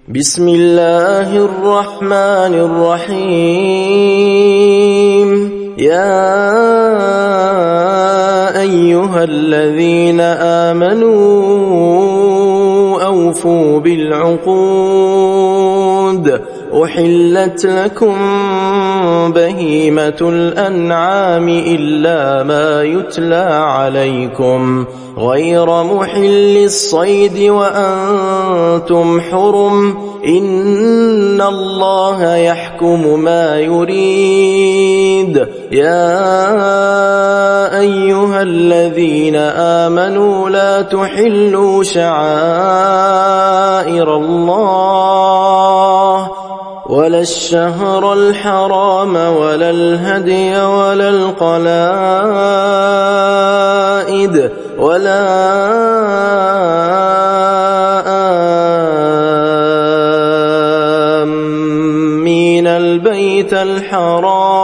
بسم الله الرحمن الرحيم يا أيها الذين آمنوا أوفوا بالعقود أحلت لكم بهيمة الأنعام إلا ما يتلى عليكم غير محل الصيد وأنتم حرم إن الله يحكم ما يريد يا أيها الذين آمنوا لا تحلوا شعائر الله ولا الشهر الحرام ولا الهدي ولا القلائد ولا آمين البيت الحرام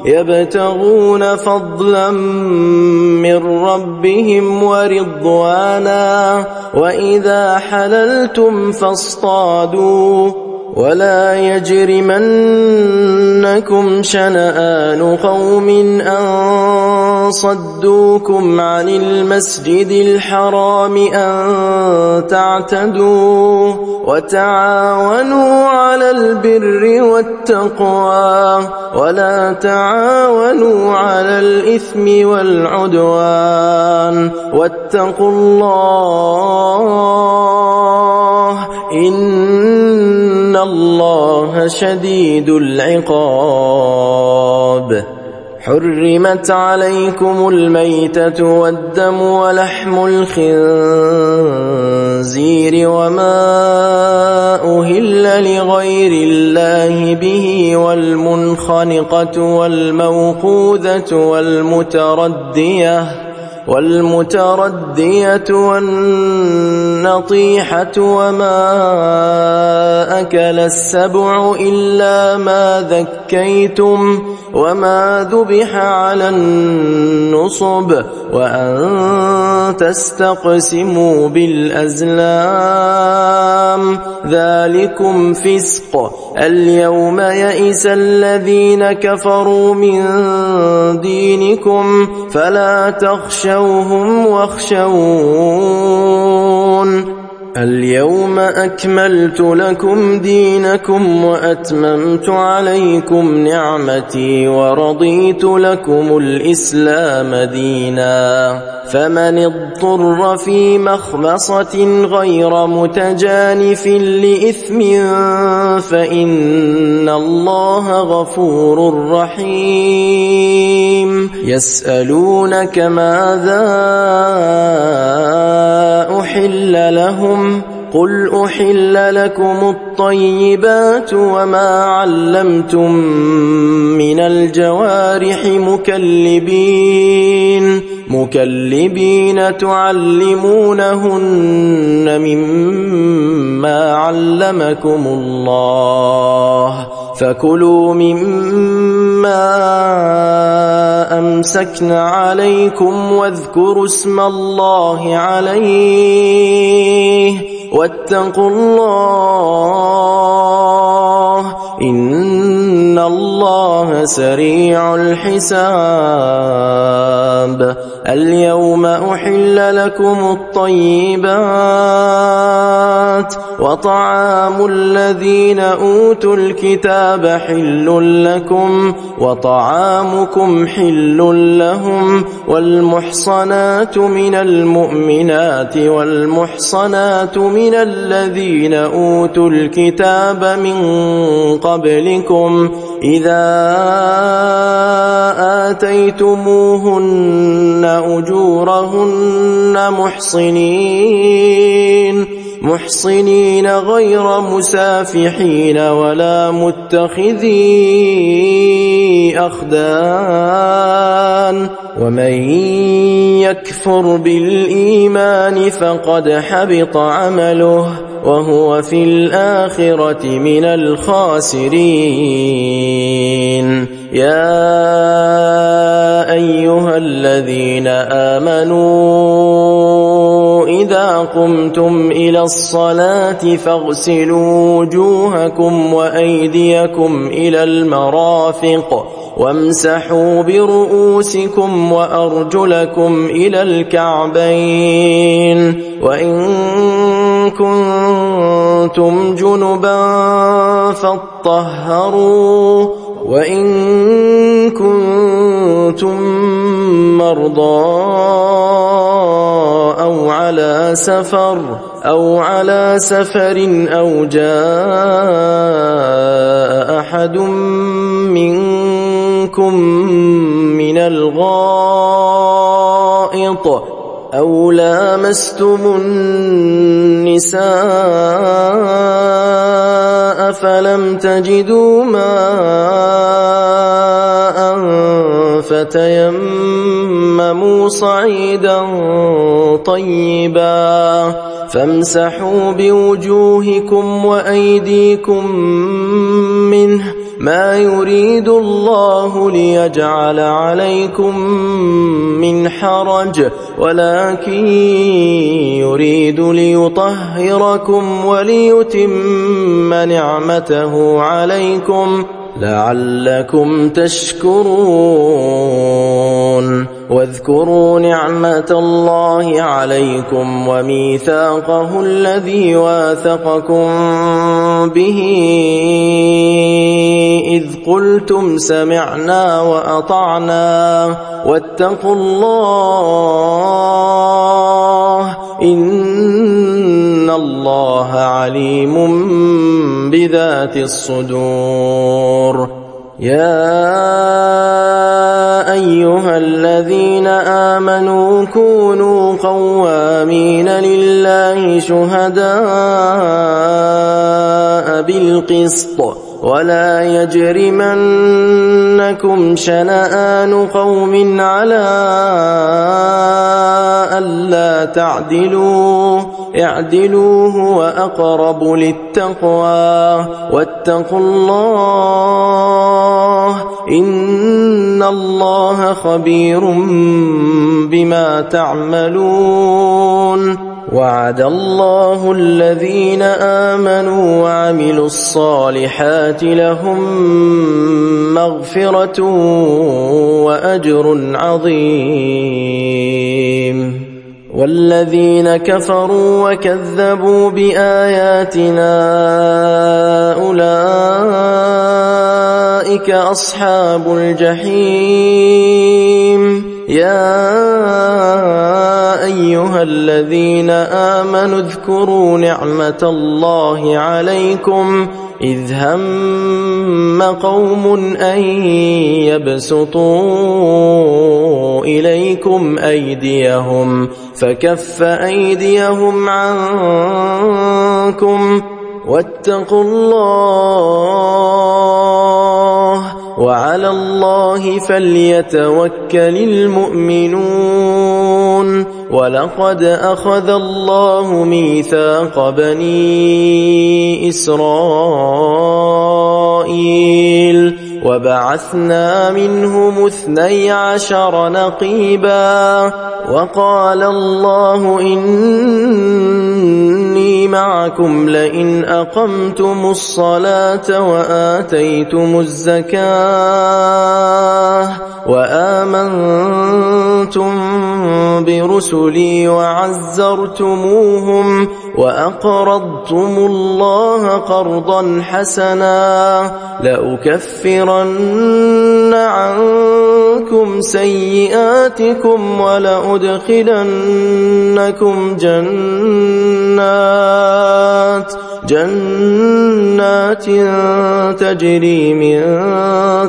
يبتغون فضلا من ربهم ورضوانا وإذا حللتم فاصطادوا ولا يجرمنكم شنآن قوم أن صدوكم عن المسجد الحرام أن تعتدوا وتعاونوا على البر والتقوى ولا تعاونوا على الإثم والعدوان واتقوا الله إن الله شديد العقاب حرمت عليكم الميتة والدم ولحم الخنزير وما أهل لغير الله به والمنخنقة والموقوذة والمتردية والنطيحة وما أكل السبع إلا ما ذكيتم وما ذبح على النصب وأن تستقسموا بالأزلام ذلكم فسق اليوم يئس الذين كفروا من دينكم فلا تخشوهم واخشون اليوم أكملت لكم دينكم وأتممت عليكم نعمتي ورضيت لكم الإسلام دينا فمن اضطر في مخمصة غير متجانف لإثم فإن الله غفور رحيم يسألونك ماذا أحل لهم قل أحل لكم الطيبات وما علمتم من الجوارح مكلبين تعلمونهن مما علمكم الله فكلوا مما أمسكن عليكم واذكروا اسم الله عليه واتقوا الله إن الله سريع الحساب اليوم أحل لكم الطيبات وطعام الذين أوتوا الكتاب حل لكم وطعامكم حل لهم والمحصنات من المؤمنات والمحصنات من الذين أوتوا الكتاب من قبلكم إذا آتيتموهن أجورهن محصنين غير مسافحين ولا متخذي أخدان ومن يكفر بالإيمان فقد حبط عمله وهو في الآخرة من الخاسرين يا أيها الذين آمنوا إذا قمتم إلى الصلاة فاغسلوا وجوهكم وأيديكم إلى المرافق وامسحوا برؤوسكم وأرجلكم إلى الكعبين وإن كنتم جنبا فاطهروا وإن كنتم مرضى أو على سفر أو جاء أحد منكم من الغائط أو لامستم النساء فلم تجدوا ماء فتيمموا صعيدا طيبا فامسحوا بوجوهكم وأيديكم منه ما يريد الله ليجعل عليكم من حرج ولكن يريد ليطهركم وليتم نعمته عليكم لعلكم تشكرون واذكروا نعمة الله عليكم وميثاقه الذي واثقكم به إذ قلتم سمعنا وأطعنا واتقوا الله إن الله عليم بذات الصدور يا أيها الذين آمنوا كونوا قوامين لله شهداء بالقسط ولا يجرمنكم شنآن قوم على ألا تعدلوا اعدلوا هو أقرب للتقوى واتقوا الله إن الله خبير بما تعملون وعد الله الذين آمنوا وعملوا الصالحات لهم مغفرة وأجر عظيم والذين كفروا وكذبوا بآياتنا أولئك أصحاب الجحيم يا أيها الذين آمنوا اذكروا نعمة الله عليكم إذ هم قوم أن يبسطوا إليكم أيديهم فكف أيديهم عنكم واتقوا الله وعلى الله فليتوكل المؤمنون ولقد أخذ الله ميثاق بني إسرائيل وبعثنا منهم 12 نقيبا وقال الله إني معكم لئن أقمتم الصلاة وآتيتم الزكاة وآمنتم برسلي وعزرتموهم وأقرضتم الله قرضا حسنا لأكفرن عنكم سيئاتكم ولأدخلنكم جنات تجري من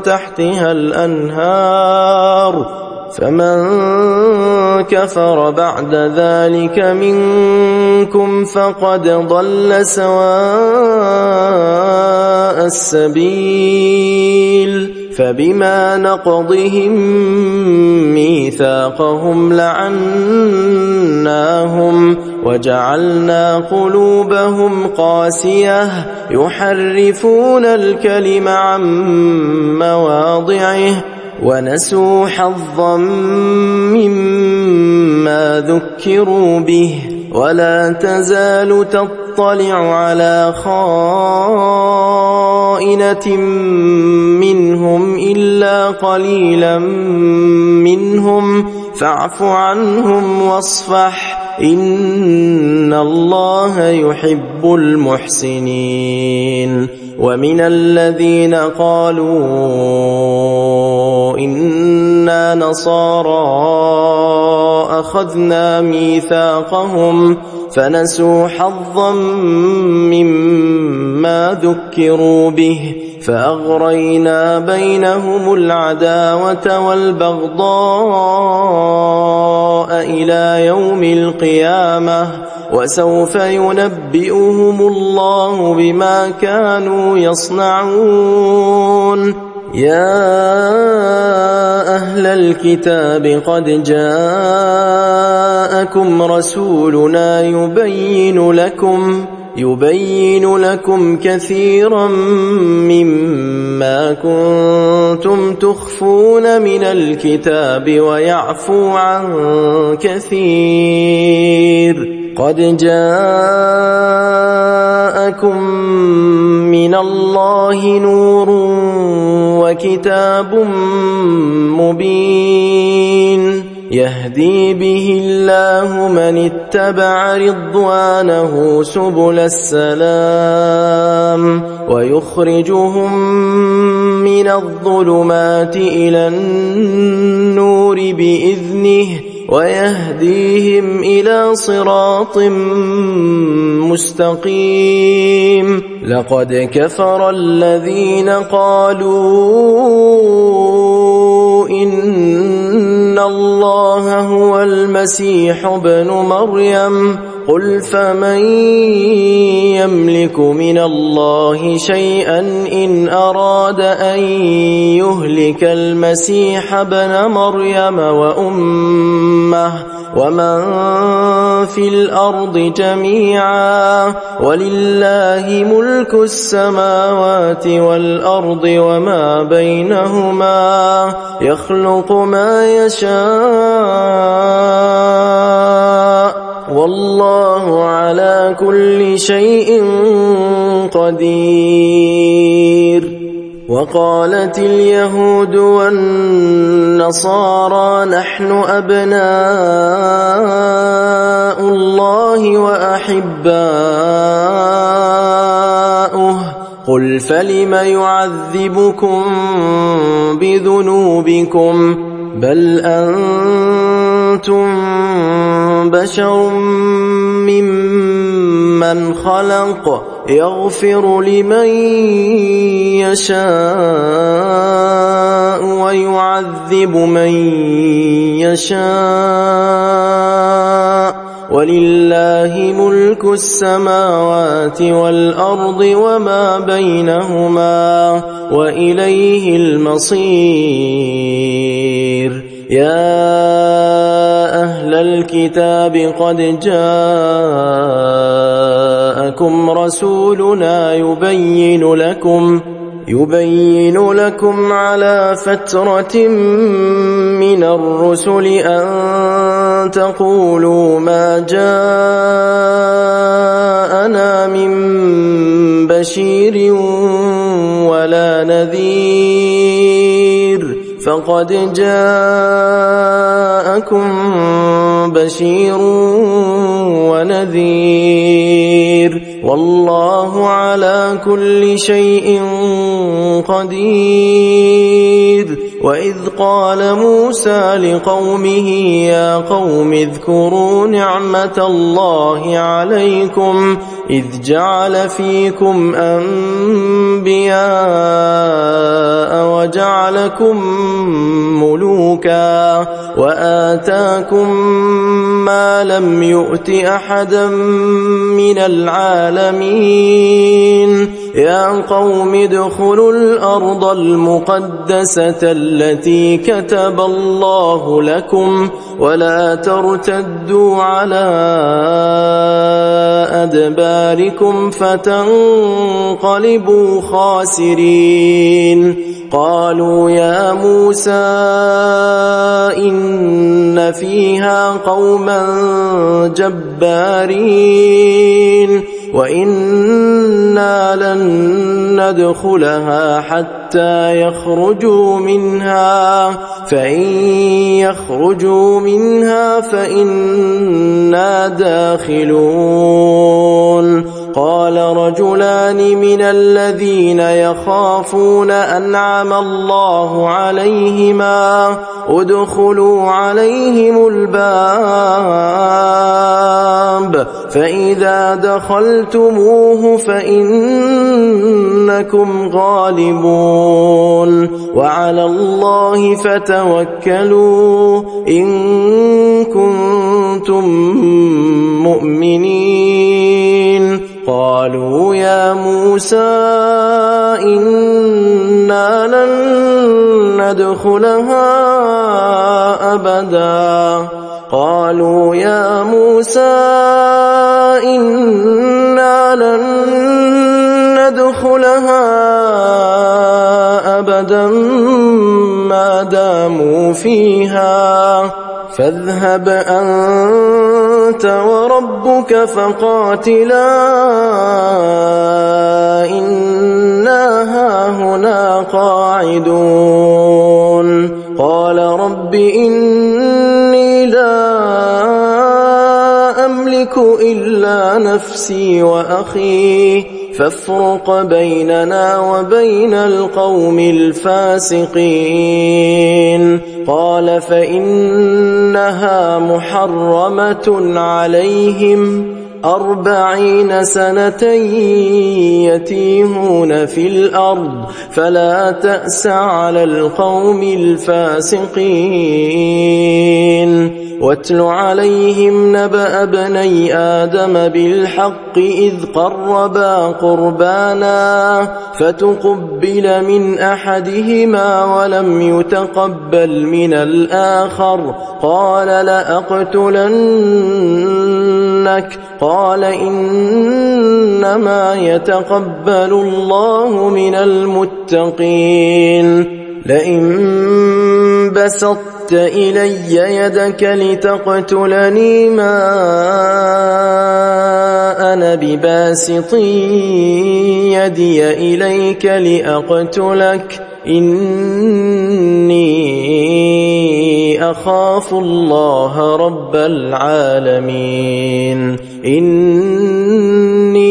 تحتها الأنهار فمن كفر بعد ذلك منكم فقد ضل سواء السبيل فبما نقضهم ميثاقهم لعناهم وجعلنا قلوبهم قاسية يحرفون الكلم عن مواضعه ونسوا حظا مما ذكروا به ولا تزال تطلع على خائنة منهم إلا قليلا منهم فاعف عنهم واصفح إن الله يحب المحسنين. ومن الذين قالوا إنا نصارى أخذنا ميثاقهم فنسوا حظا مما ذكروا به فأغرينا بينهم العداوة والبغضاء إلى يوم القيامة وسوف ينبئهم الله بما كانوا يصنعون. يا أهل الكتاب قد جاءكم رسولنا يبين لكم كثيرا مما كنتم تخفون من الكتاب ويعفو عن كثير. قد جاءكم من الله نور وكتاب مبين يهدي به الله من اتبع رضوانه سبل السلام ويخرجهم من الظلمات إلى النور بإذنه ويهديهم إلى صراط مستقيم. لقد كفر الذين قالوا إن الله هو المسيح ابن مريم قل فمن يملك من الله شيئا إن أراد أن يهلك المسيح ابن مريم وأمه ومن في الأرض جميعا ولله ملك السماوات والأرض وما بينهما يخلق ما يشاء والله على كل شيء قدير. وقالت اليهود والنصارى نحن أبناء الله وأحباؤه قل فلم يعذبكم بذنوبكم بل أنتم بشر ممن خلق يغفر لمن يشاء ويعذب من يشاء ولله ملك السماوات والأرض وما بينهما وإليه المصير. يا أهل الكتاب قد جاءكم رسولنا يبين لكم على فترة من الرسل أن تقولوا ما جاءنا من بشير ولا نذير فقد جاءكم بشير ونذير والله على كل شيء قدير. وإذ قال موسى لقومه يا قوم اذكروا نعمة الله عليكم إذ جعل فيكم أنبياء وجعلكم ملوكا وآتاكم ما لم يؤت أحدا من العالمين. يا قوم ادخلوا الأرض المقدسة التي كتب الله لكم ولا ترتدوا على أدباركم فتنقلبوا خاسرين. قالوا يا موسى إن فيها قوما جبارين وإنا لن ندخلها حتى يخرجوا منها فإن يخرجوا منها فإنا داخلون قال رجلان من الذين يخافون أنعم الله عليهما ادخلوا عليهم الباب فإذا دخلتموه فإنكم غالبون وعلى الله فتوكلوا إن كنتم مؤمنين قالوا يا موسى إنا لن ندخلها أبدا قالوا يا موسى إنا لن ندخلها أبدا ما داموا فيها فاذهب أنت وربك فقاتلا إنا هاهنا قاعدون قال رب إني لا أملك إلا نفسي وأخي فافرق بيننا وبين القوم الفاسقين قال فإنها محرمة عليهم 40 سنة يتيهون في الأرض فلا تأس على القوم الفاسقين واتل عليهم نبأ ابني آدم بالحق إذ قربا قربانا فتقبل من أحدهما ولم يتقبل من الآخر قال لأقتلنك قال إنما يتقبل الله من المتقين لئن بسطت إلي يدك لتقتلني ما أنا بباسط يدي إليك لأقتلك إني أخاف الله رب العالمين إني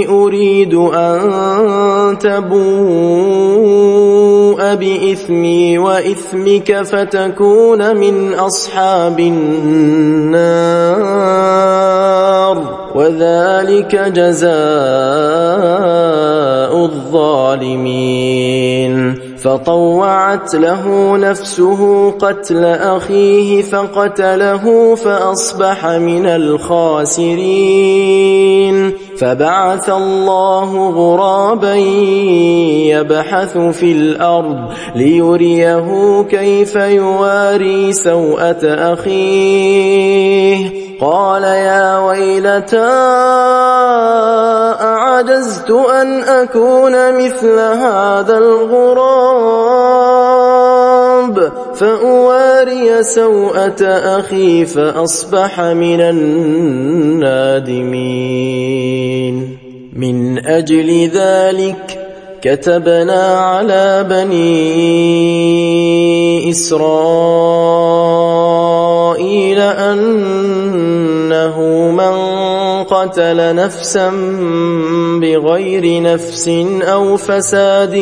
أريد أن تبوء بإثمي وإثمك فتكون من أصحاب النار وذلك جزاء الظالمين فطوعت له نفسه قتل أخيه فقتله فأصبح من الخاسرين فبعث الله غرابا يبحث في الأرض ليريه كيف يواري سوءة أخيه قال يا ويلتى أعجزت أن أكون مثل هذا الغراب فأواري سوءة أخي فأصبح من النادمين من أجل ذلك كتبنا على بني إسرائيل أنه من قتل نفسا بغير نفس أو فساد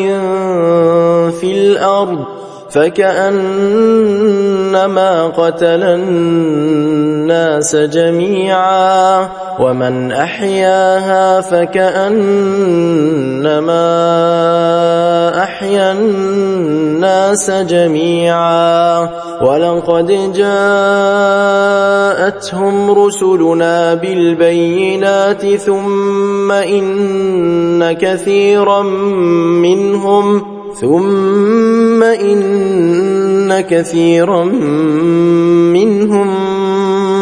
في الأرض فكأنما قتل الناس جميعا ومن أحياها فكأنما أحيا الناس جميعا ولقد جاءتهم رسلنا بالبينات ثم إن كثيرا منهم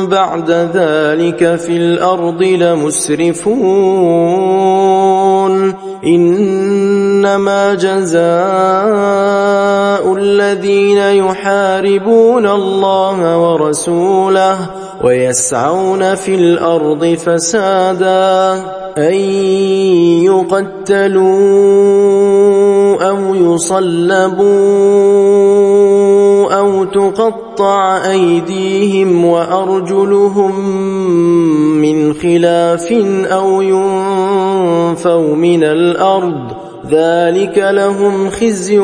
بعد ذلك في الأرض لمسرفون إنما جزاء الذين يحاربون الله ورسوله ويسعون في الأرض فسادا أن يقتلوا أو يصلبوا أو تقطع أيديهم وأرجلهم من خلاف أو ينفوا من الأرض ذلك لهم خزي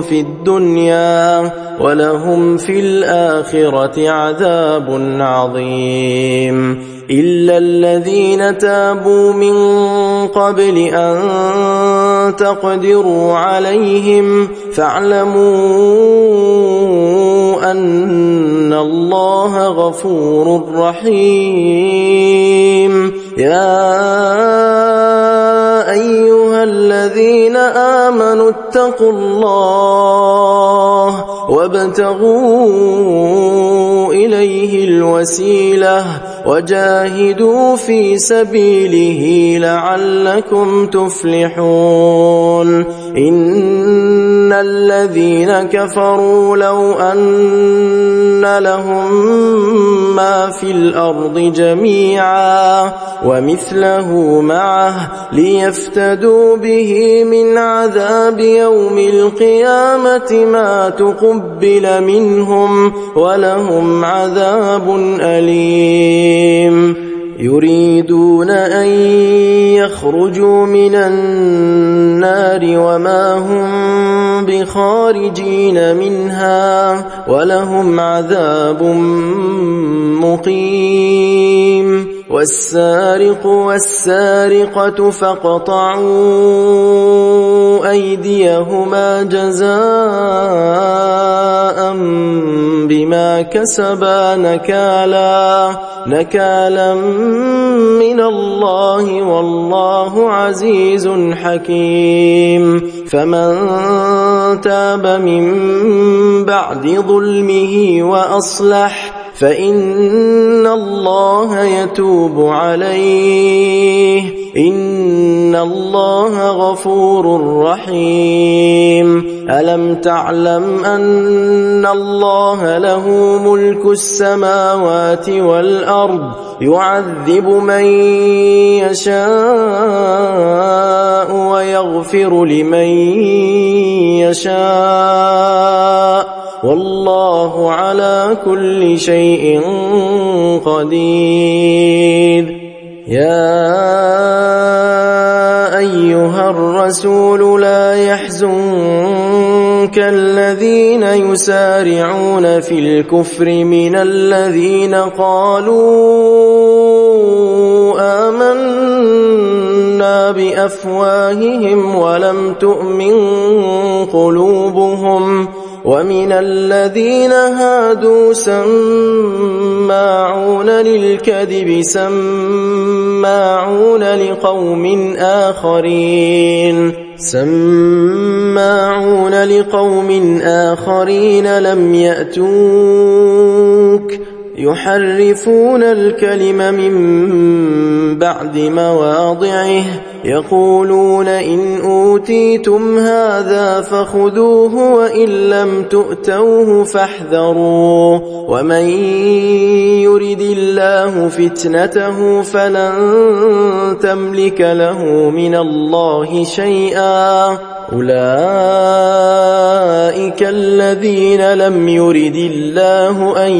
في الدنيا ولهم في الآخرة عذاب عظيم إلا الذين تابوا من قبل أن تقدروا عليهم فاعلموا أن الله غفور رحيم يا أيها الذين آمنوا اتقوا الله وابتغوا إليه الوسيلة وجاهدوا في سبيله لعلكم تفلحون إن الذين كفروا لو أن لهم ما في الأرض جميعا ومثله معه ليفتدوا به من عذاب يوم القيامة ما تقبل منهم ولهم عذاب أليم يريدون أن يخرجوا من النار وما هم بخارجين منها ولهم عذاب مقيم والسارق والسارقة فاقطعوا أيديهما جزاء بما كسبا نكالا من الله والله عزيز حكيم فمن تاب من بعد ظلمه وأصلح فإن الله يتوب عليه إن الله غفور رحيم ألم تعلم أن الله له ملك السماوات والأرض يعذب من يشاء ويغفر لمن يشاء والله على كل شيء قدير يا أيها الرسول لا يحزنك الذين يسارعون في الكفر من الذين قالوا آمنا بأفواههم ولم تؤمن قلوبهم ومن الذين هادوا سماعون للكذب سماعون لقوم آخرين لم يأتوك يحرفون الكلم من بعد مواضعه يقولون إن أوتيتم هذا فخذوه وإن لم تؤتوه فاحذروا ومن يرد الله فتنته فلن تملك له من الله شيئا أولئك الذين لم يرد الله أن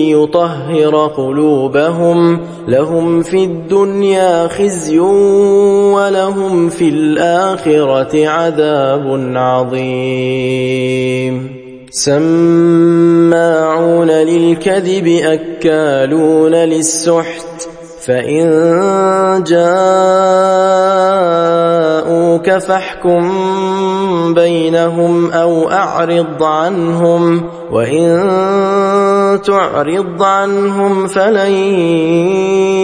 يطهر قلوبهم لهم في الدنيا خزي ولهم في الآخرة عذاب عظيم سماعون للكذب أكالون للسحت فإن جاءوك فاحكم بينهم أو أعرض عنهم وإن تعرض عنهم فلن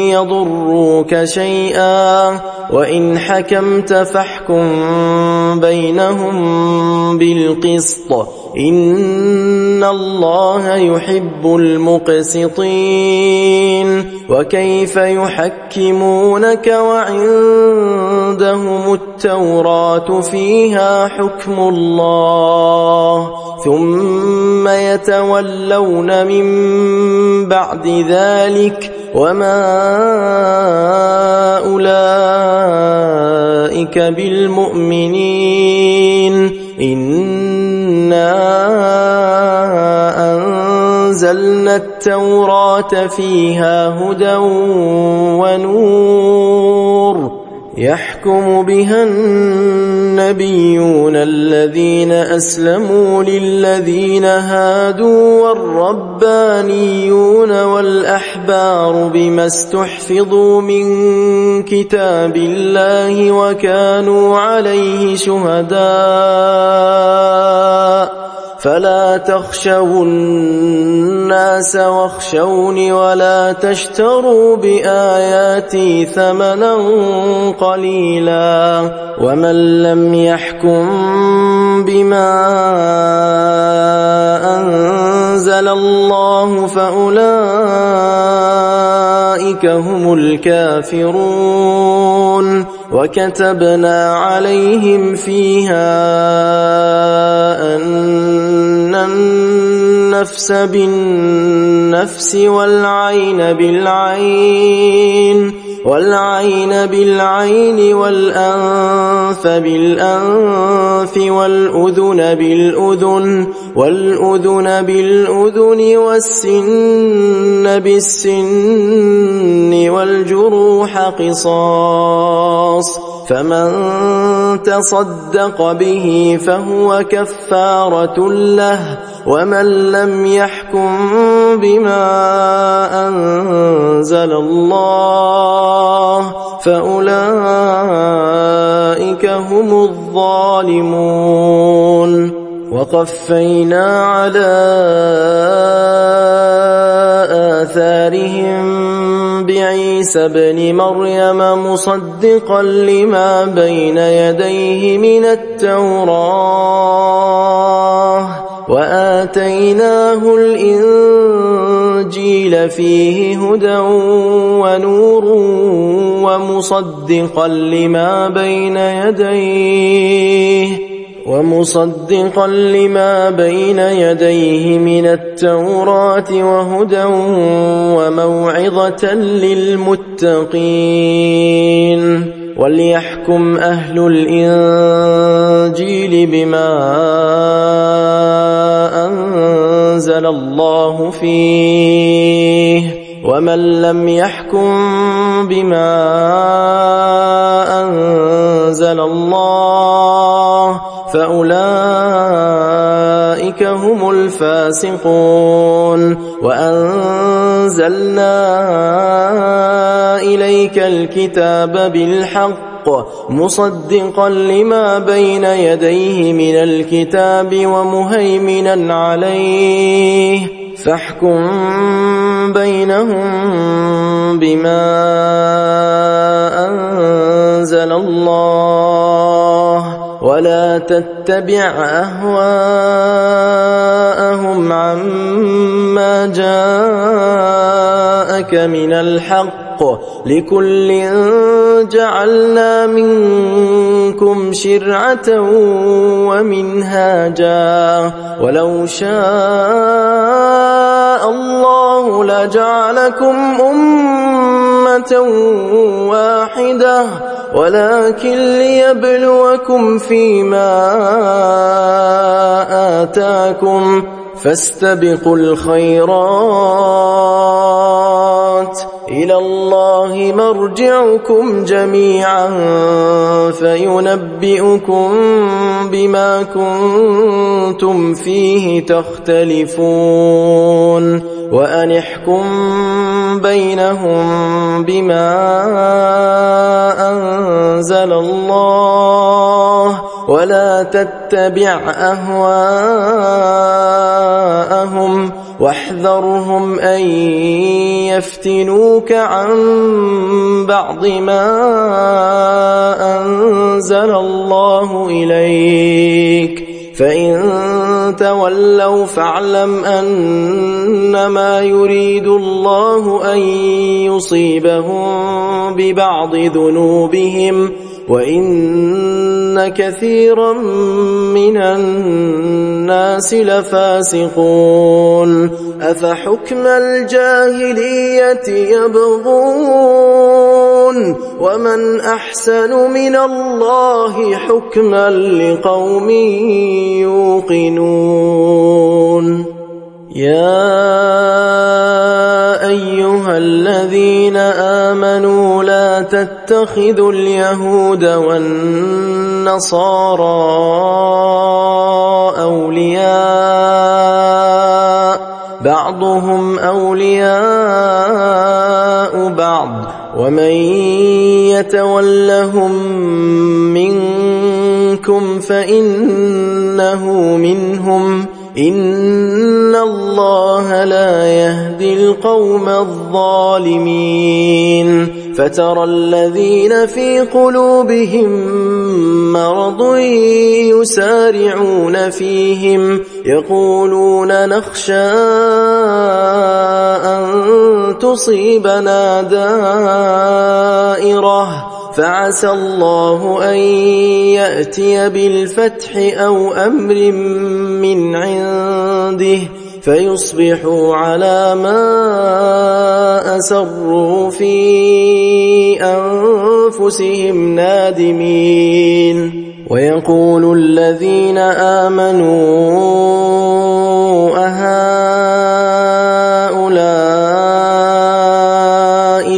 يضروك شيئا وإن حكمت فاحكم بينهم بالقسط إن الله يحب المقسطين وكيف يحكمونك وعندهم التوراة فيها حكم الله ثم يتولون من بعد ذلك وما أولئك بالمؤمنين إنا أنزلنا التوراة فيها هدى ونور يحكم بها النبيون الذين أسلموا للذين هادوا والربانيون والأحبار بما استحفظوا من كتاب الله وكانوا عليه شهداء فلا تخشوا الناس واخشوني ولا تشتروا بآياتي ثمنا قليلا ومن لم يحكم بما أنزل الله فأولئك هم الكافرون وكتبنا عليهم فيها أن النفس بالنفس والعين بالعين والأنف بالأنف والأذن بالأذن والسن بالسن والجروح قصاص فمن تصدق به فهو كفارة له ومن لم يحكم بما أنزل الله فأولئك هم الظالمون وقفينا على آثارهم بعيسى ابن مريم مصدقا لما بين يديه من التوراة وآتيناه الإنجيل فيه هدى ونور ومصدقا لما بين يديه من التوراة وهدى وموعظة للمتقين وليحكم أهل الإنجيل بما أنزل الله فيه ومن لم يحكم بما أنزل الله فأولئك هم الفاسقون وأنزلنا إليك الكتاب بالحق مصدقا لما بين يديه من الكتاب ومهيمنا عليه فاحكم بينهم بما أنزل الله ولا تتبع أهواءهم عما جاءك من الحق لكل جعلنا منكم شرعة ومنهاجا ولو شاء الله لجعلكم أمة واحدة ولكن ليبلوكم فيما آتاكم فاستبقوا الخيرات إلى الله مرجعكم جميعا فينبئكم بما كنتم فيه تختلفون وأن احكم بينهم بما أنزل الله الله ولا تتبع أهواءهم واحذرهم أن يفتنوك عن بعض ما أنزل الله إليك فإن تولوا فاعلم أنما يريد الله أن يصيبهم ببعض ذنوبهم وإن كثيرا من الناس لفاسقون أفحكم الجاهلية يبغون ومن أحسن من الله حكما لقوم يوقنون يا أيها الذين آمنوا لا تتخذوا اليهود والنصارى أولياء بعضهم أولياء بعض ومن يتولهم منكم فإنه منهم إن الله لا يهدي القوم الظالمين فترى الذين في قلوبهم مرض يسارعون فيهم يقولون نخشى أن تصيبنا دائرة فعسى الله أن يأتي بالفتح أو أمر من عنده فيصبحوا على ما أسروا في أنفسهم نادمين ويقول الذين آمنوا أهؤلاء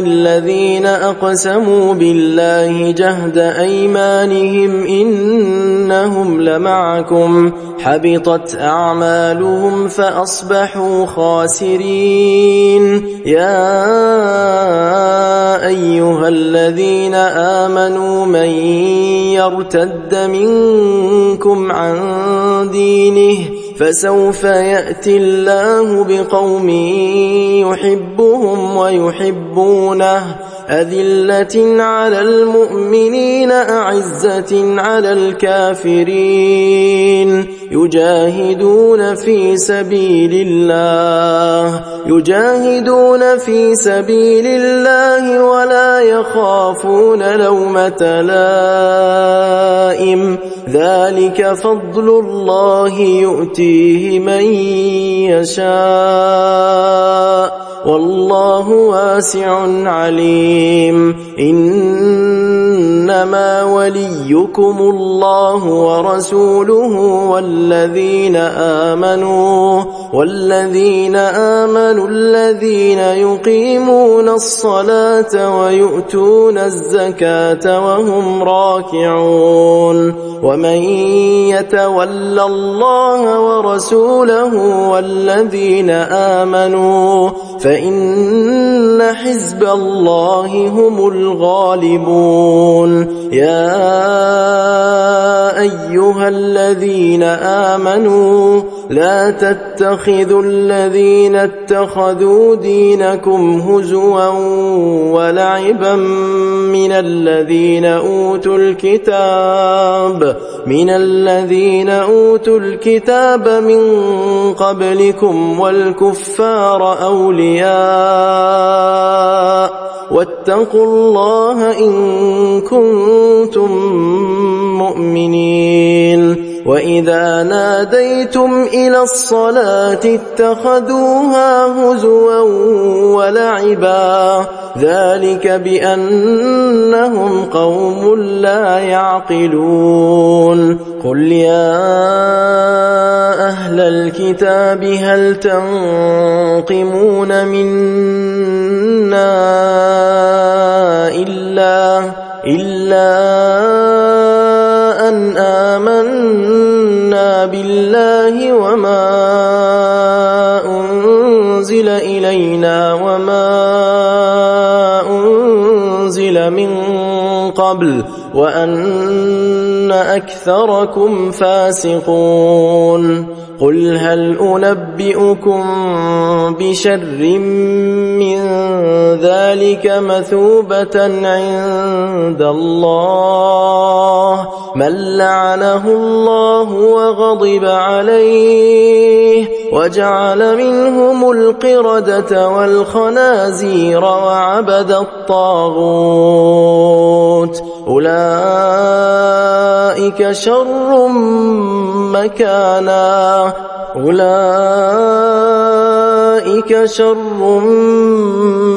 الذين أقسموا بالله جهد أيمانهم إنهم لمعكم حبطت أعمالهم فأصبحوا خاسرين يا أيها الذين آمنوا من يرتد منكم عن دينه فسوف يأتي الله بقوم يحبهم ويحبونه أذلة على المؤمنين أعزة على الكافرين يجاهدون في سبيل الله ولا يخافون لومة لائم ذلك فضل الله يؤتيه من يشاء والله واسع عليم إنما وليكم الله ورسوله والذين آمنوا الذين يقيمون الصلاة ويؤتون الزكاة وهم راكعون ومن يتول الله ورسوله والذين آمنوا فإن حزب الله هم الغالبون يا أيها الذين آمنوا لا تتخذوا الذين اتخذوا دينكم هزوا ولعبا من الذين أوتوا الكتاب من قبلكم والكفار أولياء واتقوا الله إن كنتم مؤمنين وإذا ناديتم إلى الصلاة اتخذوها هزوا ولعبا ذلك بأنهم قوم لا يعقلون قل يا أهل الكتاب هل تنقمون منا إلا أن آمنا بالله وما أنزل إلينا وما أنزل من قبل وأن أكثركم فاسقون قل هل أنبئكم بشر من ذلك مثوبة عند الله من لعنه الله وغضب عليه وجعل منهم القردة والخنازير وعبد الطاغوت أولئك شر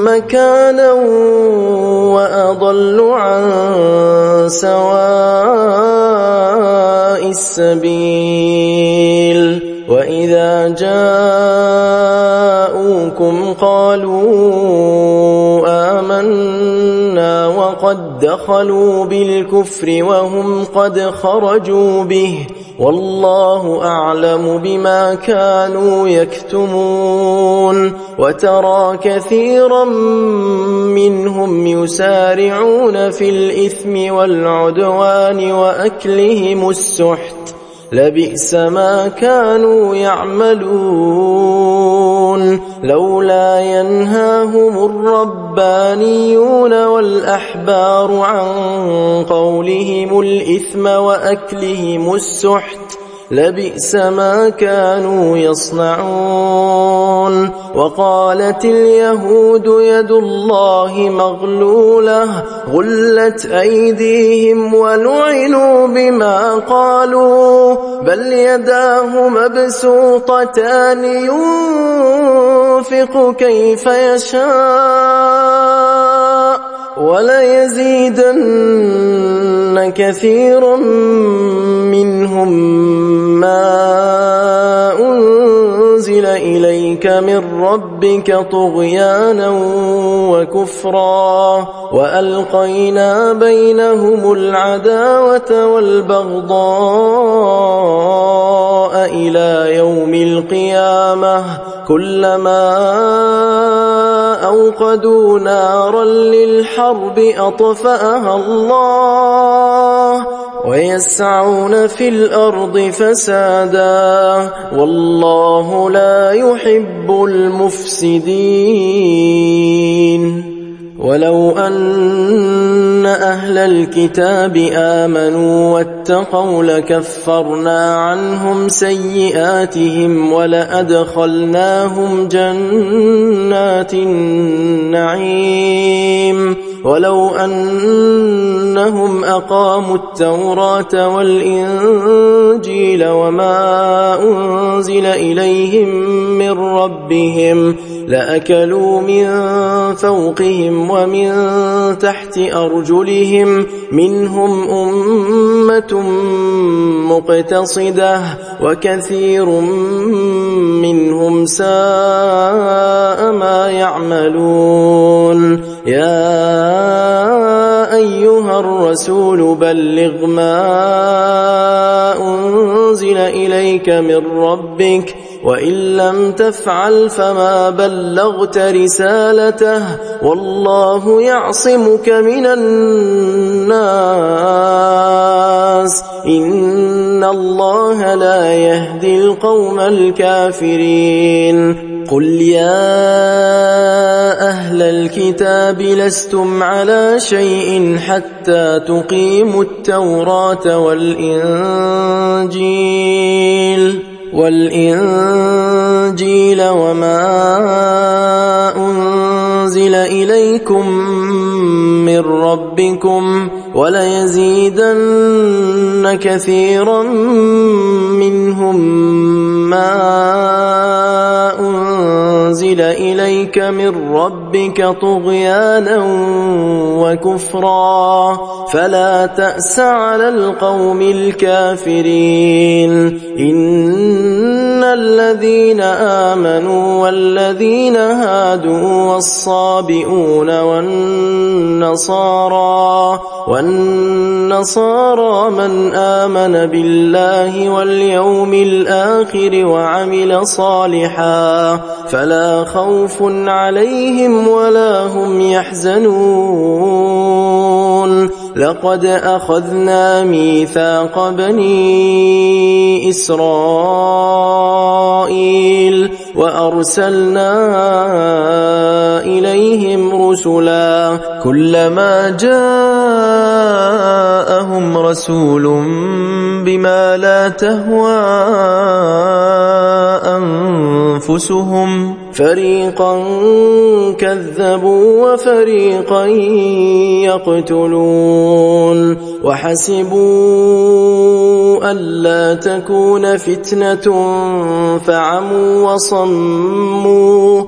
مكانا وأضل عن سواء السبيل وإذا جاءوكم قالوا آمنا وقد دخلوا بالكفر وهم قد خرجوا به والله أعلم بما كانوا يكتمون وترى كثيرا منهم يسارعون في الإثم والعدوان وأكلهم السحت لبئس ما كانوا يعملون لولا ينهاهم الربانيون والأحبار عن قولهم الإثم وأكلهم السحت لبئس ما كانوا يصنعون وقالت اليهود يد الله مغلولة غلت أيديهم ولعنوا بما قالوا بل يداه مبسوطتان ينفق كيف يشاء وليزيدن كثيرا منهم ما أنزل إليك من ربك طغيانا وكفرا وألقينا بينهم العداوة والبغضاء إلى يوم القيامة كلما أوقدوا نارا للحرب أطفأها الله ويسعون في الأرض فسادا والله لا يحب المفسدين ولو أن أهل الكتاب آمنوا واتقوا لكفرنا عنهم سيئاتهم ولأدخلناهم جنات النعيم ولو أنهم أقاموا التوراة والإنجيل وما أنزل إليهم من ربهم لأكلوا من فوقهم ومن تحت أرجلهم منهم أمة مقتصدة وكثير منهم ساء ما يعملون يا أيها الرسول بلغ ما أنزل إليك من ربك وإن لم تفعل فما بلغت رسالته والله يعصمك من الناس إن الله لا يهدي القوم الكافرين قل يا أهل الكتاب لستم على شيء حتى تقيموا التوراة والإنجيل وما أنزل إليكم من ربكم وليزيدن كثيرا منهم ما أنزل إليك من ربك طغيانا وكفرا فلا تأس على القوم الكافرين إن الذين آمنوا والذين هادوا والصابئون والنصارى من آمن بالله واليوم الآخر وعمل صالحا فلا خوف عليهم ولا هم يحزنون لقد أخذنا ميثاق بني إسرائيل وأرسلنا إليهم رسلا كلما جاءهم رسول بما لا تهوى أنفسهم فريقا كذبوا وفريقا يقتلون وحسبوا ألا تكون فتنة فعموا وصموا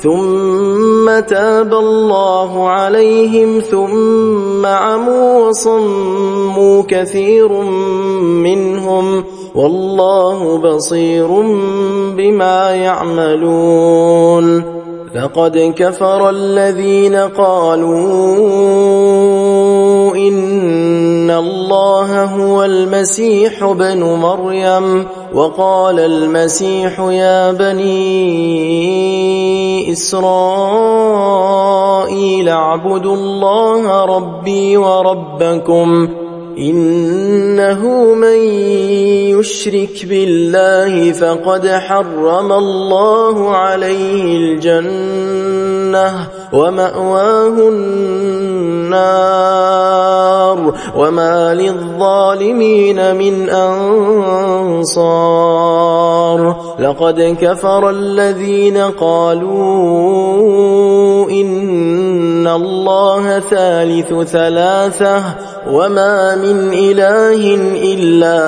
ثم تاب الله عليهم ثم عموا وصموا كثير منهم والله بصير بما يعملون لقد كفر الذين قالوا إن الله هو المسيح ابن مريم وقال المسيح يا بني إسرائيل اعبدوا الله ربي وربكم إنه من يشرك بالله فقد حرم الله عليه الجنة ومأواه النار وما للظالمين من أنصار لقد كفر الذين قالوا إن الله ثالث ثلاثة وما من إله إلا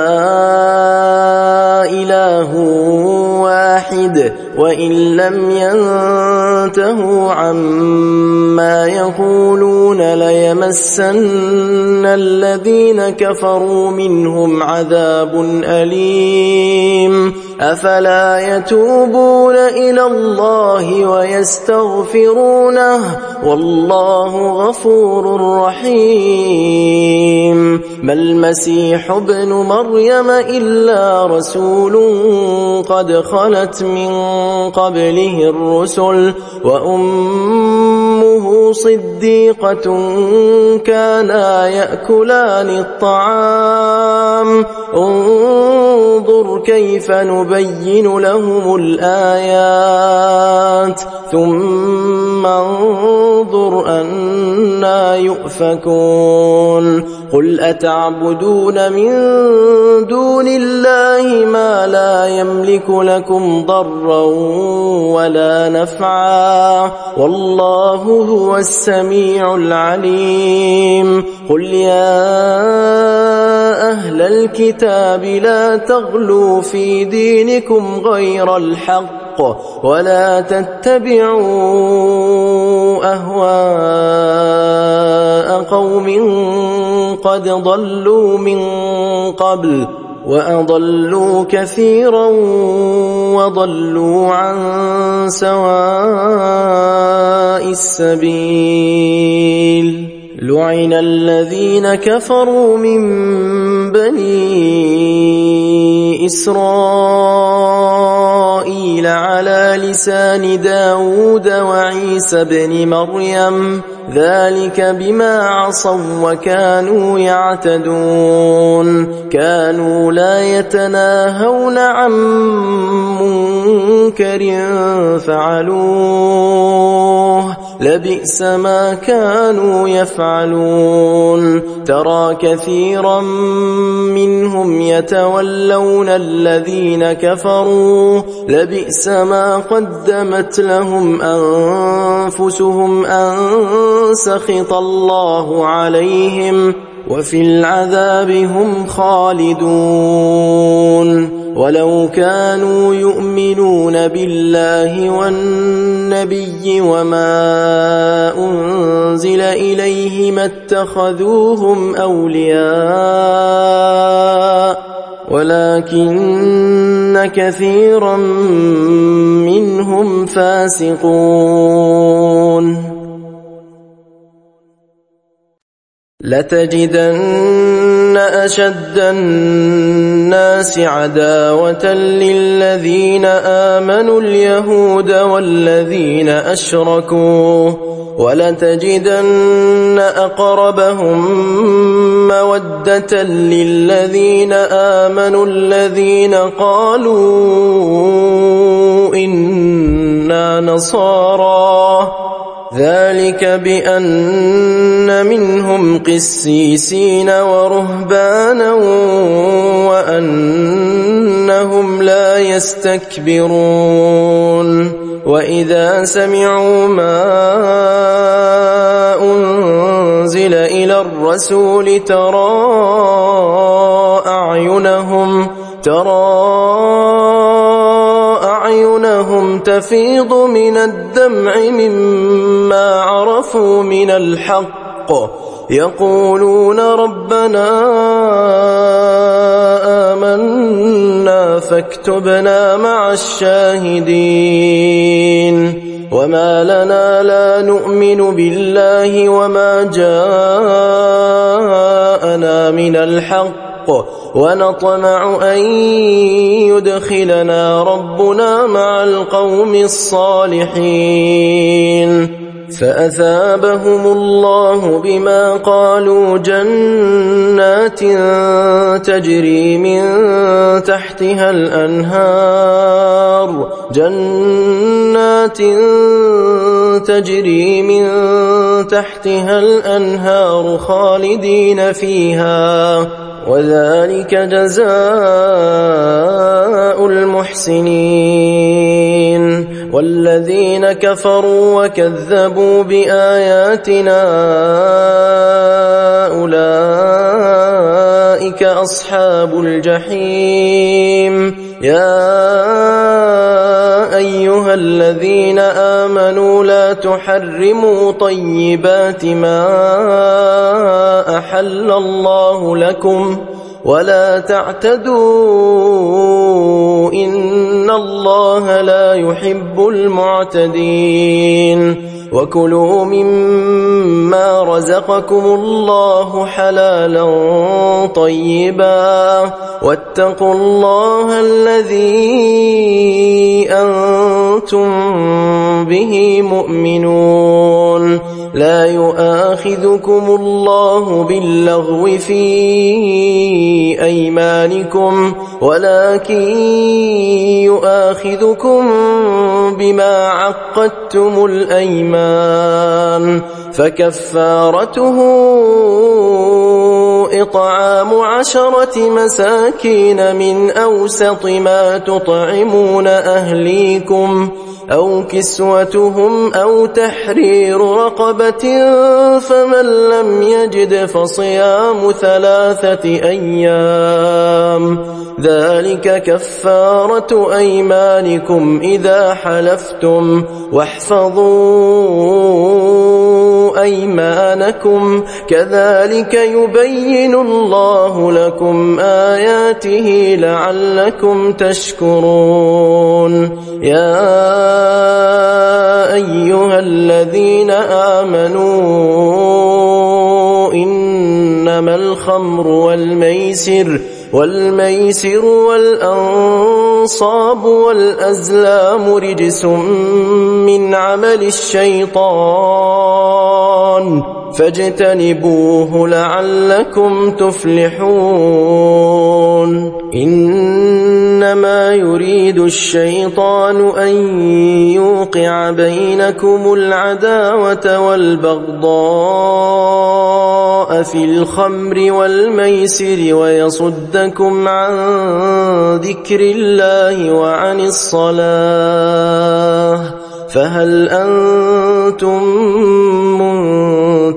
إله واحد وإن لم ينتهوا عما يقولون ليمسن الذين كفروا منهم عذاب أليم أفلا يتوبون إلى الله ويستغفرونه والله غفور رحيم ما المسيح ابن مريم إلا رسول قد خلت من قبله الرسل وأمه صديقة كانا يأكلان الطعام انظر كيف نبين لهم الآيات ثم انظر أنا يؤفكون قل أتعبدون من دون الله ما لا يملك لكم ضرا ولا نفعا والله هو السميع العليم قل يا أهل الكتاب لا تغلوا في دينكم غير الحق ولا تتبعوا أهواء قوم قد ضلوا من قبل وأضلوا كثيرا وضلوا عن سواء السبيل لعن الذين كفروا من بني إسرائيل على لسان داود وعيسى بن مريم ذلك بما عصوا وكانوا يعتدون كانوا لا يتناهون عن منكر فعلوه لبئس ما كانوا يفعلون ترى كثيرا منهم يتولون الذين كفروا لبئس ما قدمت لهم أنفسهم أن سخط الله عليهم وفي العذاب هم خالدون ولو كانوا يؤمنون بالله والنبي وما أنزل إليه ما اتخذوهم أولياء ولكن كثيرا منهم فاسقون لتجدن أشد الناس عداوة للذين آمنوا اليهود والذين أشركوا ولتجدن أقربهم مودة للذين آمنوا الذين قالوا إنا نصارى ذلك بأن منهم قسيسين ورهبانا وأنهم لا يستكبرون وإذا سمعوا ما أنزل إلى الرسول ترى أعينهم تفيض من الدمع مما عرفوا من الحق يقولون ربنا آمنا فاكتبنا مع الشاهدين وما لنا لا نؤمن بالله وما جاءنا من الحق ونطمع أن يدخلنا ربنا مع القوم الصالحين فأثابهم الله بما قالوا جنات تجري من تحتها الأنهار خالدين فيها وذلك جزاء المحسنين والذين كفروا وكذبوا بآياتنا أولئك أصحاب الجحيم يا أيها الذين آمنوا لا تحرموا طيبات ما أحل الله لكم ولا تعتدوا إن الله لا يحب المعتدين وكلوا مما رزقكم الله حلالا طيبا واتقوا الله الذي أنتم به مؤمنون لا يؤاخذكم الله باللغو في أيمانكم ولكن يؤاخذكم بما عقدتم الأيمان فكفارته إطعام 10 مساكين من أوسط ما تطعمون أهليكم أو كسوتهم أو تحرير رقبة فمن لم يجد فصيام 3 أيام ذلك كفارة أيمانكم إذا حلفتم واحفظوا أيمانكم كذلك يبين الله لكم آياته لعلكم تشكرون يا أيها الذين آمنوا إنما الخمر والميسر والأنصاب والأزلام رجس من عمل الشيطان فاجتنبوه لعلكم تفلحون إنما يريد الشيطان أن يوقع بينكم العداوة والبغضاء في الخمر والميسر ويصدكم عن ذكر الله وعن الصلاة فهل أنتم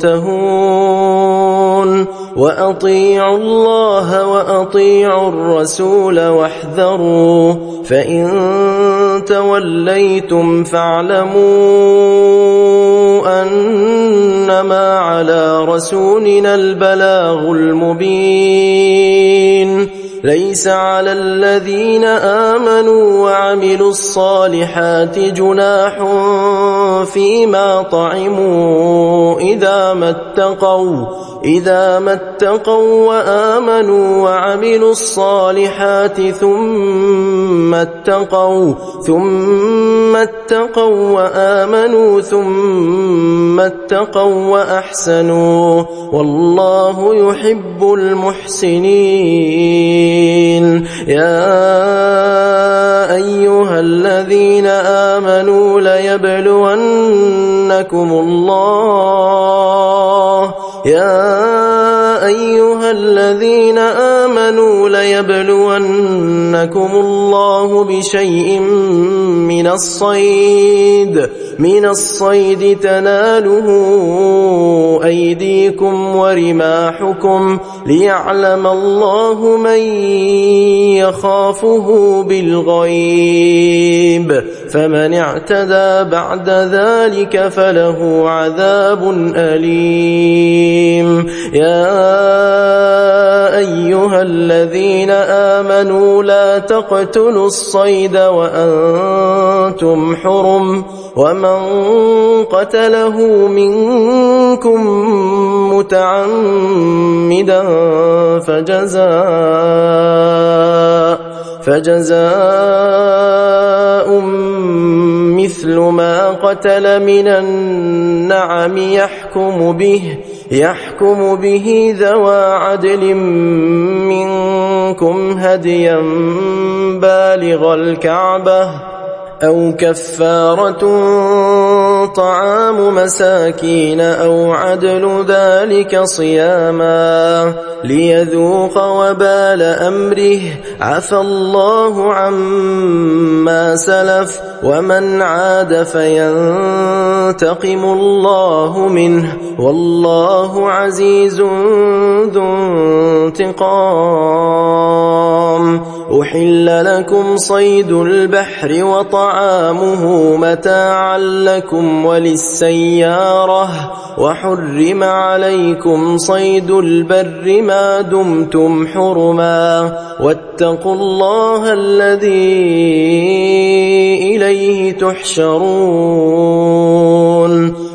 منتهون وأطيعوا الله وأطيعوا الرسول واحذروا فإن توليتم فاعلموا أنما على رسولنا البلاغ المبين ليس على الذين آمنوا وعملوا الصالحات جناح فيما طعموا إذا ما اتقوا إذا ما اتقوا وآمنوا وعملوا الصالحات ثم اتقوا وآمنوا ثم اتقوا وأحسنوا والله يحب المحسنين. يا أيها الذين آمنوا ليبلونكم الله بشيء من الصيد تناله أيديكم ورماحكم ليعلم الله من يخافه بالغيب، فمن اعتدى بعد ذلك فله عذاب أليم. يا أيها الذين آمنوا لا تقتلوا الصيد وأنتم حرم، ومن قتله منكم متعمدا فجزاء مثل ما قتل من النعم يحكم به ذوى عدل منكم هديا بالغ الكعبة أو كفارة طعام مساكين أو عدل ذلك صياما ليذوق وبال أمره، عفى الله عما سلف ومن عاد فينتقم الله منه والله عزيز ذو انتقام. أحل لكم صيد البحر وطعامه متاعا لكم وللسيارة، وحرم عليكم صيد البر ما دمتم حرما، واتقوا الله الذي إليه تحشرون.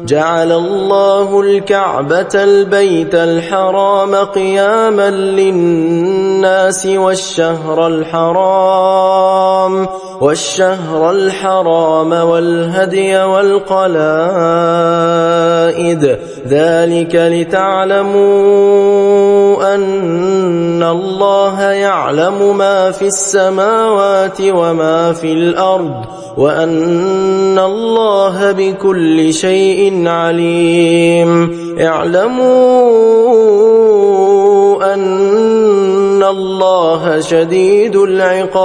جعل الله الكعبة البيت الحرام قياما للناس والشهر الحرام والهدي والقلائد، ذلك لتعلموا أن الله يعلم ما في السماوات وما في الأرض وأن الله بكل شيء عليم. اعلموا أن الله شديد العقاب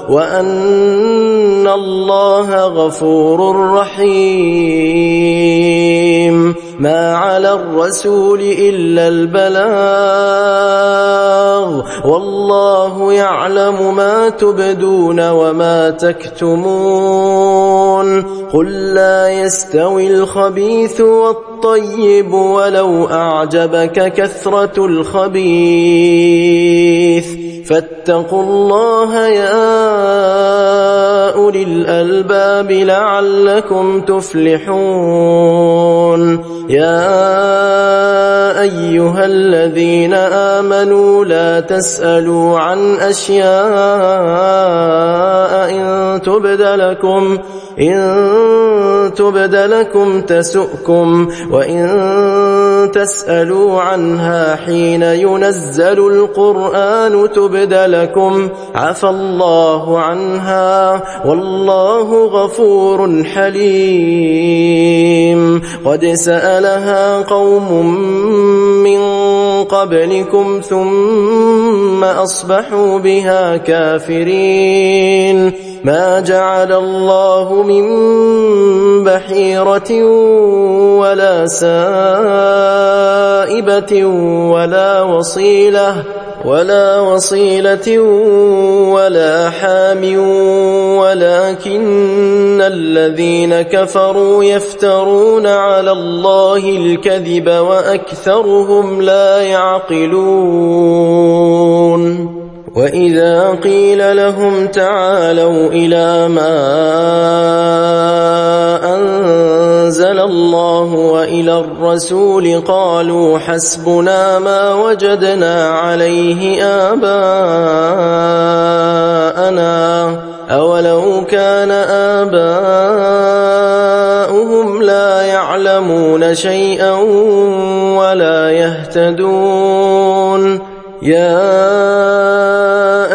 وأن الله غفور رحيم. ما على الرسول إلا البلاغ، والله يعلم ما تبدون وما تكتمون. قل لا يستوي الخبيث والطيب ولو أعجبك كثرة الخبيث، فاتقوا الله يا أولي الألباب لعلكم تفلحون. يا أيها الذين آمنوا لا تسألوا عن أشياء إن تبد لكم تسؤكم، وإن تسألوا عنها حين ينزل القرآن تبد لكم عفى الله عنها والله غفور حليم. قد سألها قوم من قبلكم ثم أصبحوا بها كافرين. ما جعل الله من بحيرة ولا سائبة ولا وصيلة ولا حام، ولكن الذين كفروا يفترون على الله الكذب وأكثرهم لا يعقلون. وإذا قيل لهم تعالوا إلى ما أنزل أنزل الله وإلى الرسول قالوا حسبنا ما وجدنا عليه آباءنا أولو كان آباؤهم لا يعلمون شيئا ولا يهتدون يا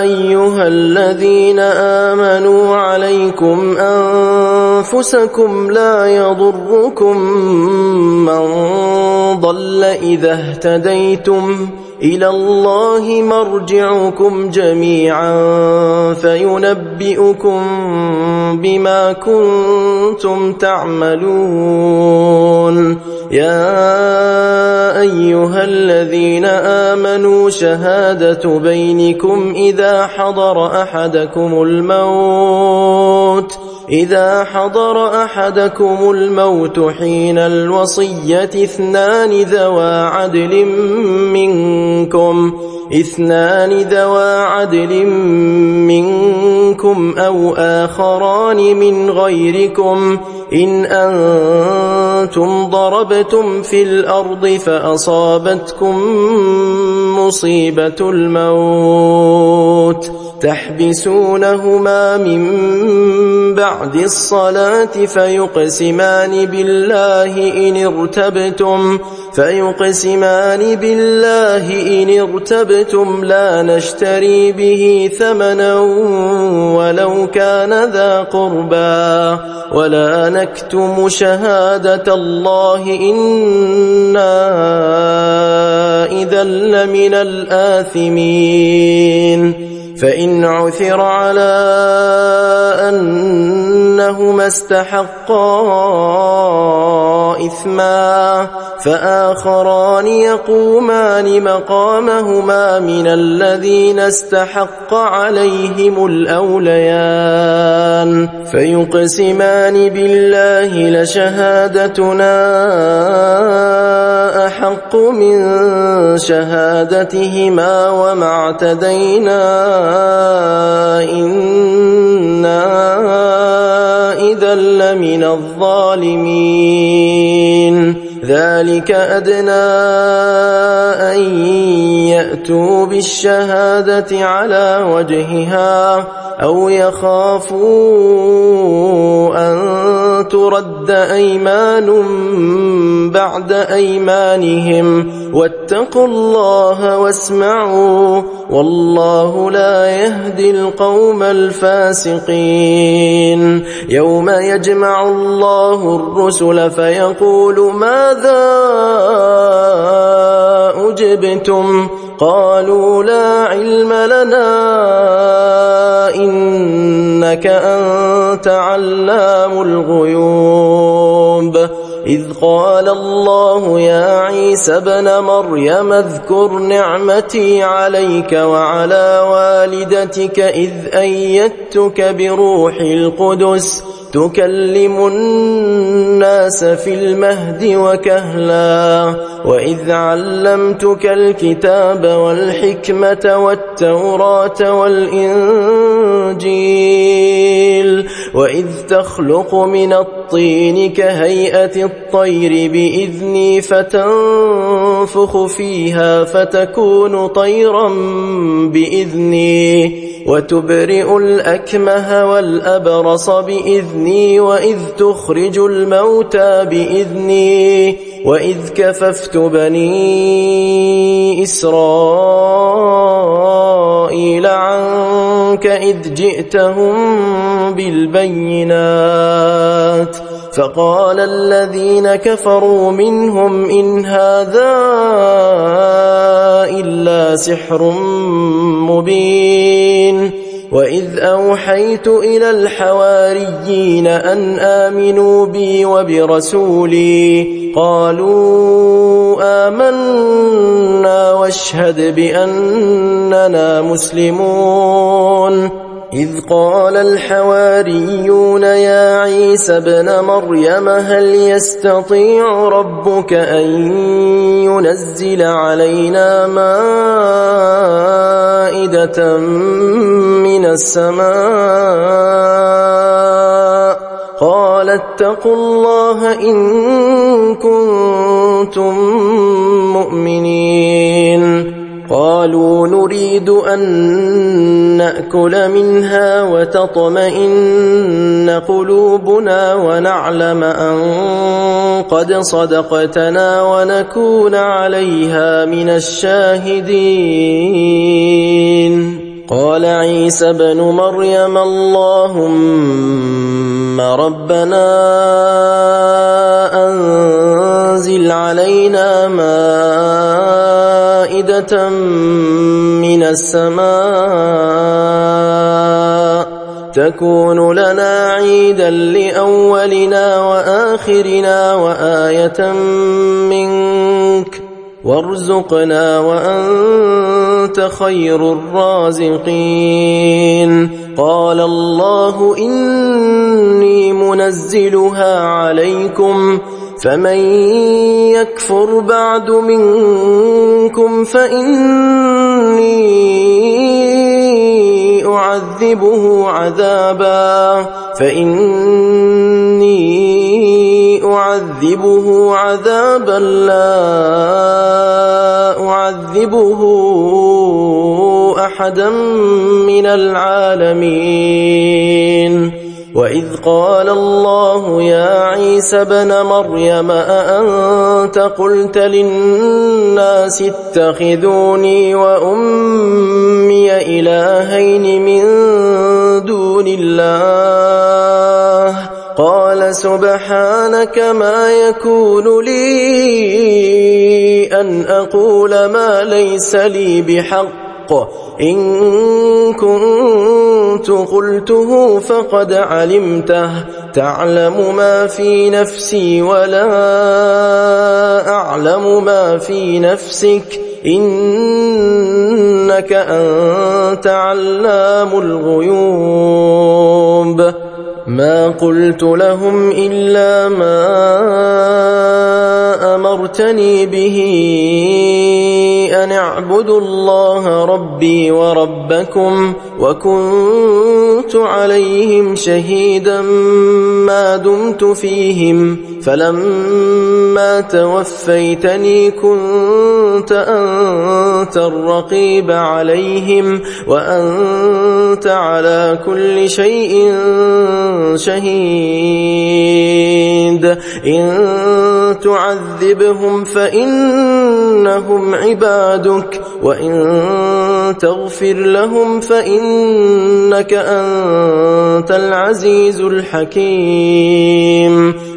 أيها الذين آمنوا عليكم أنفسكم لا يضركم من ضل إذا اهتديتم إلى الله مرجعكم جميعا فينبئكم بما كنتم تعملون يا أيها الذين آمنوا شهادة بينكم إذا حضر أحدكم الموت حين الوصية اثنان ذوا عدل منكم أو آخران من غيركم إن أنتم ضربتم في الأرض فأصابتكم مصيبة الموت تحبسونهما من بعد الصلاة فيقسمان بالله إن ارتبتم لا نشتري به ثمنا ولو كان ذا قربى ولا نكتم شهادة الله إنا إذا لمن الآثمين فإن عثر على أنهما استحقا إثما فآخران يقومان مقامهما من الذين استحق عليهم الأوليان فيقسمان بالله لشهادتنا أحق من شهادتهما وما اعتدينا إنا إذا لمن الظالمين ذلك أدنى أن يأتوا بالشهادة على وجهها أو يخافوا أن ترد أيمان بعد أيمانهم واتقوا الله واسمعوا والله لا يهدي القوم الفاسقين يوم يجمع الله الرسل فيقول ماذا أجبتم قالوا لا علم لنا إنك أنت علام الغيوب إذ قال الله يا عيسى ابن مريم اذكر نعمتي عليك وعلى والدتك إذ أيدتك بروح القدس تكلم الناس في المهد وكهلا وإذ علمتك الكتاب والحكمة والتوراة والإنجيل وإذ تخلق من الطين كهيئة الطير بإذني فتنفخ فيها فتكون طيرا بإذني وتبرئ الأكمه والأبرص بإذني وإذ تخرج الموتى بإذني وإذ كففت بني إسرائيل عنك إذ جئتهم بالبينات فقال الذين كفروا منهم إن هذا إلا سحر مبين وإذ أوحيت إلى الحواريين أن آمنوا بي وبرسولي قالوا آمنا واشهد بأننا مسلمون إذ قال الحواريون يا عيسى ابن مريم هل يستطيع ربك أن ينزل علينا مائدة من السماء قال قال اتقوا الله إن كنتم مؤمنين قالوا نريد أن نأكل منها وتطمئن قلوبنا ونعلم أن قد صدقتنا ونكون عليها من الشاهدين قال عيسى ابن مريم اللهم ربنا أنزل علينا مائدة من السماء تكون لنا عيدا لأولنا وآخرنا وآية منك وارزقنا وأنت خير الرازقين قال الله إني منزلها عليكم فمن يكفر بعد منكم فإني أعذبه عذابا لا أعذبه أحدا من العالمين وإذ قال الله يا عيسى ابن مريم أأنت قلت للناس اتخذوني وأمي إلهين من دون الله قال سبحانك ما يكون لي أن أقول ما ليس لي بحق إن كنت قلته فقد علمته تعلم ما في نفسي ولا أعلم ما في نفسك إنك أنت علام الغيوب ما قلت لهم إلا ما أمرتني به أن اعبدوا الله ربي وربكم وكنت عليهم شهيدا ما دمت فيهم فلما توفيتني كنت أنت الرقيب عليهم وأنت على كل شيء شهيد إن تعذبهم فإنهم عبادك وإن تغفر لهم فإنك أنت العزيز الحكيم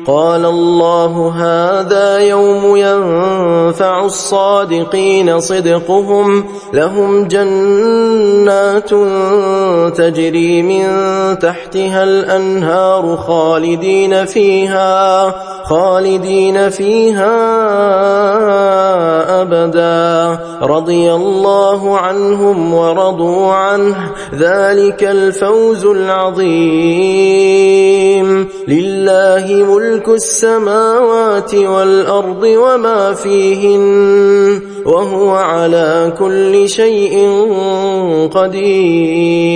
قال الله هذا يوم ينفع الصادقين صدقهم لهم جنات تجري من تحتها الأنهار خالدين فيها أبدا رضي الله عنهم ورضوا عنه ذلك الفوز العظيم لله ملك السماوات والأرض وما فيهن وهو على كل شيء قدير